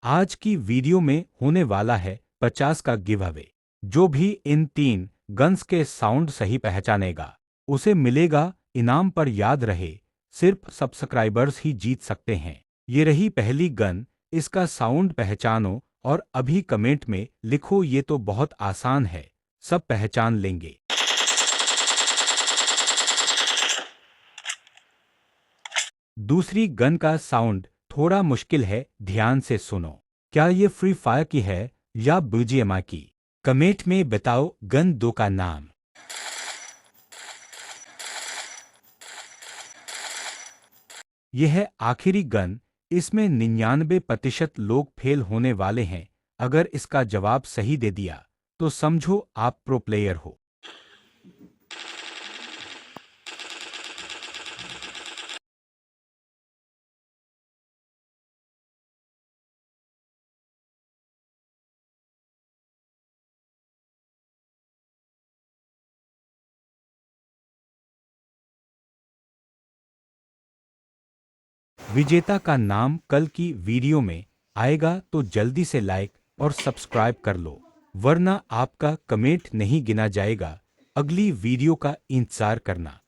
आज की वीडियो में होने वाला है 50 का गिव अवे। जो भी इन 3 गन्स के साउंड सही पहचानेगा उसे मिलेगा इनाम। पर याद रहे, सिर्फ सब्सक्राइबर्स ही जीत सकते हैं। ये रही पहली गन, इसका साउंड पहचानो और अभी कमेंट में लिखो। ये तो बहुत आसान है, सब पहचान लेंगे। दूसरी गन का साउंड थोड़ा मुश्किल है, ध्यान से सुनो। क्या ये फ्री फायर की है या बीजीएमआई की? कमेंट में बताओ गन 2 का नाम। यह है आखिरी गन, इसमें 99% लोग फेल होने वाले हैं। अगर इसका जवाब सही दे दिया तो समझो आप प्रो प्लेयर हो। विजेता का नाम कल की वीडियो में आएगा, तो जल्दी से लाइक और सब्सक्राइब कर लो, वरना आपका कमेंट नहीं गिना जाएगा। अगली वीडियो का इंतजार करना।